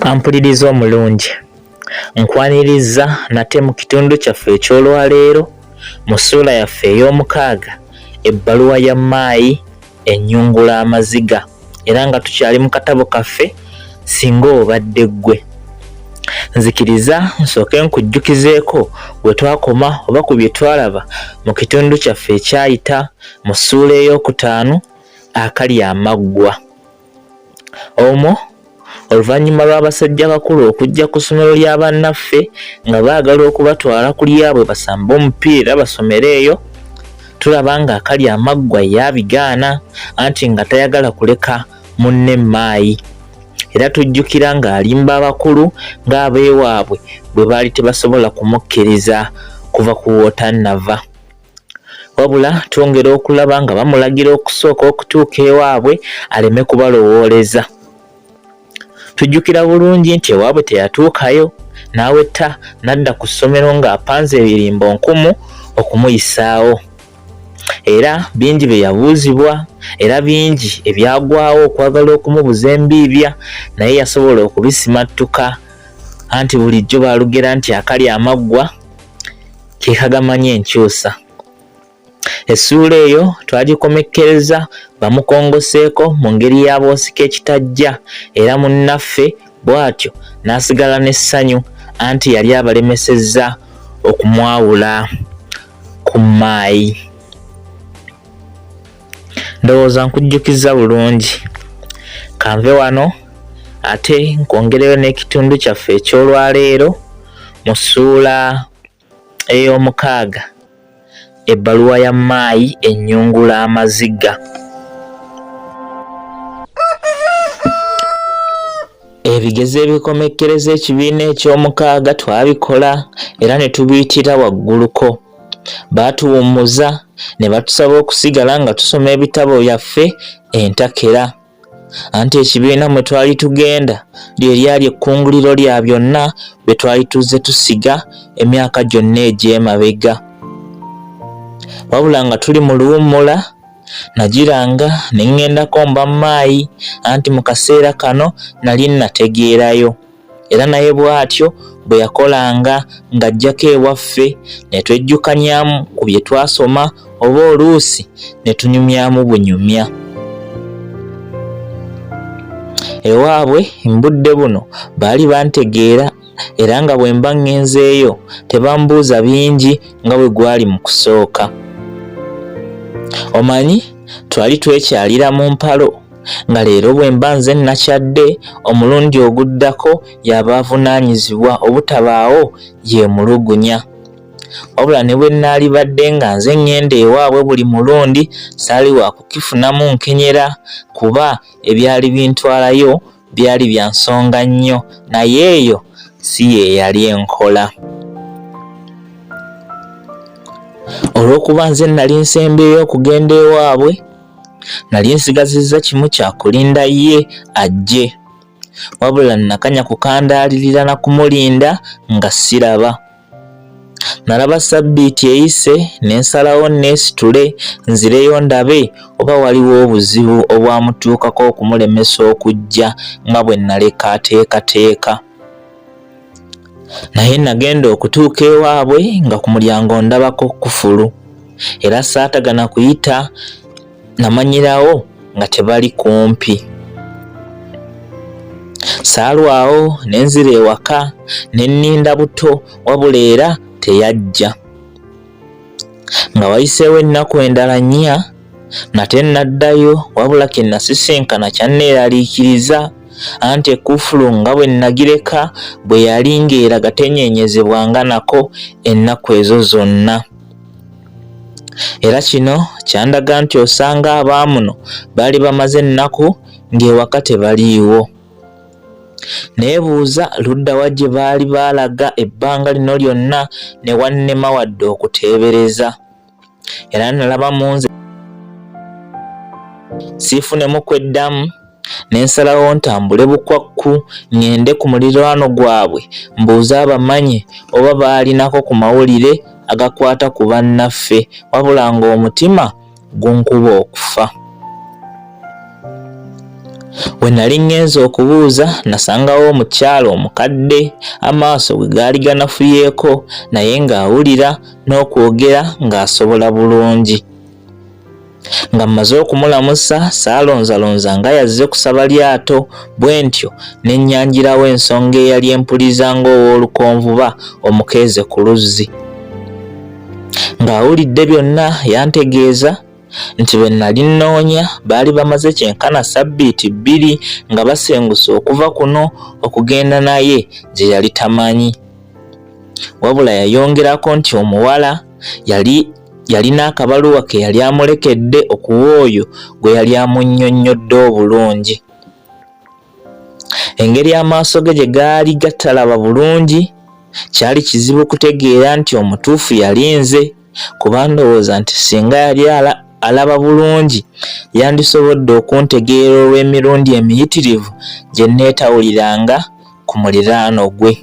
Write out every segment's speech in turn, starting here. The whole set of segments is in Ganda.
Ampuliriza omulungi, nkwaniriza nate mu kitundu kyaffe eky'olwaleero mu ssuula yaffe ey'omukaaga ebbaluwa ya maayi ennyungula amaziga, era nga tukyali mu katabo kaffe Ssinga obadde ggwe. Nzikiriza nsooke nkujjukizeeko bwe twakoma oba ku bye twalaba mu kitundu kyaffe ekyayita mu ssuula ey'okutaano akali amaggwa. Omwo oluvannyuma lw'abasajja bakulu okujja ku ssomero lya bannaffe nga baagala okubatwala ku lyabwe basambe omupiira basomere eyo, tulaba nga akali amaggwa yabigaana anti nga tayagala kuleka munne maayi, era tujjukira ng'alimba abakulu ng'abeewaabwe bwe baali tebasobola kumukkiriza kuva ku wotannava. Wabula twongera okulaba nga bamulagira okusooka okutuuka ewaabwe aleme kubalowooleza. Tujjukira bulungi nti ewaabwe teyatuukayo, n'awetta n'adda ku ssomero ng'apanze ebirimbo nkumu okumuyisaawo. Era bingi bye yabuuzibwa, era bingi ebyagwawo okwagala okumubuza embiibya, naye yasobola okubisimattuka anti bulijjo baalugera nti akali amaggwa ke kagamanya enkyusa. Essuula eyo twagikomekkereza bamukongoseeko mu ngeri y'aboosika ekitajja, era munnaffe bw'atyo n'asigala n'essanyu anti yali abalemesezza okumwawula ku maayi. Ndowooza nkujjukiza bulungi. Kanve wano ate nkwongereyo n'ekitundu kyaffe eky'olwaleero mu ssuula ey'omukaaga ebbaluwa ya maayi ennyungula amaziga. Ebigezo ebikomekkereza ekibiina eky'omukaaga twabikola era ne tubiyitira wagguluko. Baatuwummuza ne batusaba okusigala nga tusoma ebitabo byaffe entakera. Anti ekibiina mwe twali tugenda lye lyali ekkunguliro lya byonna bye twali tuzze tusiga emyaka gyonna egy'emabega. Wabula nga tuli mu luwummula nagiranga ne ŋŋendako mba maayi anti mu kaseera kano nali nategeerayo, era naye bw'atyo bwe yakolanga ng'ajjako ewaffe ne twejjukanyaamu ku bye twasoma oba oluusi ne tunyumyamu bunyumya. Ewaabwe mbudde buno baali bantegeera era nga bwe mba ŋŋenzeeyo tebambuuza bingi nga bwe gwali mu kusooka. Omanyi twali twekyalira mu mpalo nga leero bwe mba nze nakyadde omulundi oguddako y'aba avunaanyizibwa obutabaawo yeemulugunya. Wabula ne bwe naalibadde nga nze ŋŋenda ewaabwe buli mulundi saali wa kukifunamu nkenyera kuba ebyali bintwalayo byali bya nsonga nnyo, naye eyo si ye yali enkola. Olw'okuba nze nali nsembeyo okugenda ewaabwe, nali nsigazizza kimu kya kulinda ye ajje, wabula nakanya kukandaalirira na kumulinda nga siraba. Nalaba sabbiiti eyise ne nsalawo neesitule nzireyo ndabe oba waliwo obuzibu obwamutuukako okumulemesa okujja nga bwe naleka ateekateeka. Naye nagenda okutuuka ewaabwe nga ku mulyango ndabako kkufulu, era saatagana kuyita, namanyirawo nga tebali kumpi. Saalwawo ne nzira ewaka ne nninda buto, wabula era teyajja. Nga wayiseewo ennaku endala nnya nate naddayo, wabula ke nasisinkana kyanneeraliikiriza anti ekkufulu nga bwe nagireka bwe yali ng'eraga tenyeenyezebwanga nako ennaku ezo zonna. Era kino kyandaga nti osanga abaamuno baali bamaze ennaku ng'ewaka tebaliiwo. Neebuuza ludda wa gye baali baalaga ebbanga lino lyonna ne wannema wadde okuteebereza. Era nalaba mu nze siifunemu kweddamu, ne nsalawo ntambule bukwakku ŋŋende ku muliraano gwabwe mbuuze abamanye oba baalinako ku mawulire agakwata ku bannaffe, wabula ng'omutima gunkuba okufa. Bwe nali ngenze okubuuza nasangawo omukyala omukadde amaaso bwe gaali ganafuyeko naye ng'awulira n'okwogera ng'asobola bulungi. Nga mmaze okumulamusa saalonzalonza nga yazze kusaba lyato bwe ntyo ne nnyanjirawo ensonga eyali empuliza ng'owoolukonvuba omukeeze ku luzzi. Ng'awulidde byonna yantegeeza nti bwe nali nnoonya baali bamaze kyenkana sabbiiti 2 nga basenguse okuva kuno okugenda naye gye yali tamanyi. Wabula yayongerako nti omuwala yalina akabaluwa ke yali amulekedde okuwa oyo gwe yali amunnyonnyodde obulungi. Engeri amaaso ge gye gaali gatalaba bulungi kyali kizibu kutegeera nti omutuufu yali nze, kuba ndowooza nti singa yali alaba bulungi yandisobodde okuntegeera olw'emirundi emiyitirivu gye neetawuliranga ku muliraano gwe.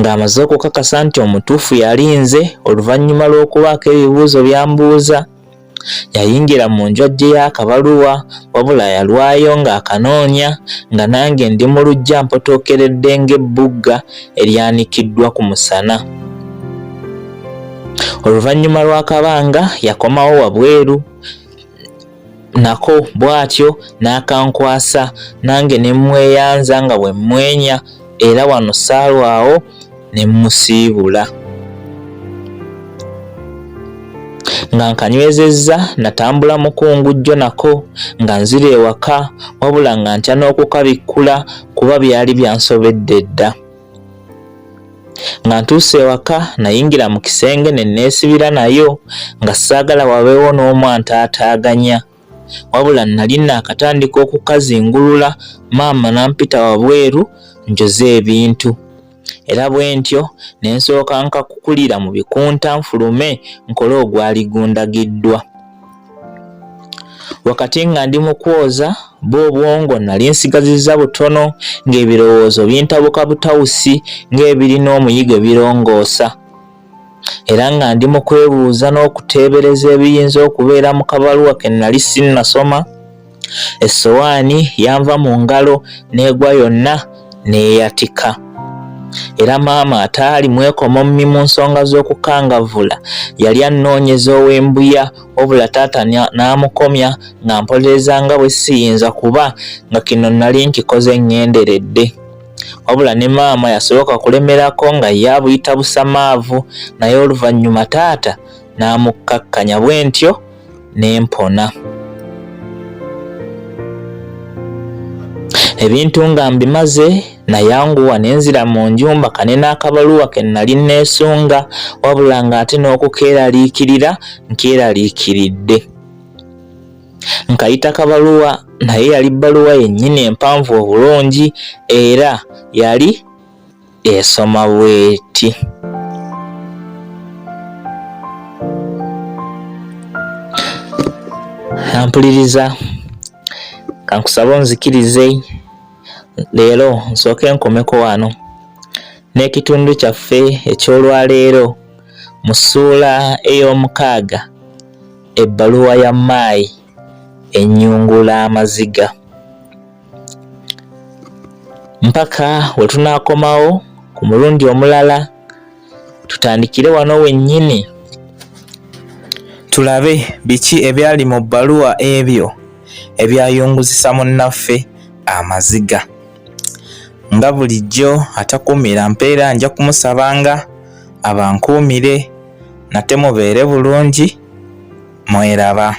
Ng'amaze okukakasa nti omutuufu yali nze, oluvannyuma lw'okubaako ebibuuzo by'ambuuza, yayingira mu nju aggyeyo akabaluwa wabula yalwayo ng'akanoonya nga nange ndi mu luggya mpotookeredde ng'ebbugga eryanikiddwa ku musana. Oluvannyuma lw'akabanga yakomawo wabweru nako bw'atyo n'akankwasa nange ne mmweyanza nga bwe mmwenya era wano saalwawo ne mmusiibula. Nga nkanywezezza natambula mukungujjo nako nga nzira ewaka wabula nga ntya n'okukabikkula kuba byali byansobedde dda. Nga ntuuse ewaka nayingira mu kisenge ne neesibira nayo nga saagala wabeewo n'omu antaataaganya, wabula nali naakatandika okukazingulula maama nampita wabweru njoze ebintu. Era bwe ntyo ne nsooka nkakukulira mu bikunta nfulume nkole ogwali gundagiddwa. Wakati nga ndi mu kwoza bw'obwongo nali nsigazizza butono ng'ebirowoozo bintabuka butawusi ng'ebirina omuyigo birongoosa. Era nga ndi mu kwebuuza n'okuteebereza ebiyinza okubeera mu kabaluwa ke nali sinnasoma, essowaani yanva mu ngalo n'egwa yonna n'eyatika. Era maama ataali mwekomommi mu nsonga z'okukangavvula yali annoonyeza ow'embuya, wabula taata n'amukomya nga mpolereza nga bwe siyinza kuba nga kino nali nkikoze ŋŋenderedde. Wabula ne maama yasooka kulemerako nga ye abuyita busamaavu, naye oluvannyuma taata n'amukkakkanya bwe ntyo n'empona. Ebintu nga mbimaze nayanguwa nenzira mu njumba kane n'akabaluwa ke nali neesunga, wabula ng'ate n'okukeeraliikirira nkeeraliikiridde. Nkayita kabaluwa naye yali bbaluwa yennyini empanvu obulungi era yali esoma bw'eti. Ampuliriza, kankusaba onzikirize leero nsooke nkomeko wano n'ekitundu kyaffe eky'olwaleero mu ssuula ey'omukaaga, ebbaluwa ya maayi ennyungula amaziga. Mpaka we tunaakomawo ku mulundi omulala, tutandikire wano wennyini tulabe biki ebyali mu bbaluwa ebyo ebyayunguzisa munnaffe amaziga. Nga bulijjo atakuumira mpeera nja kumusabanga abankuumire, nate mubeere bulungi, mweraba.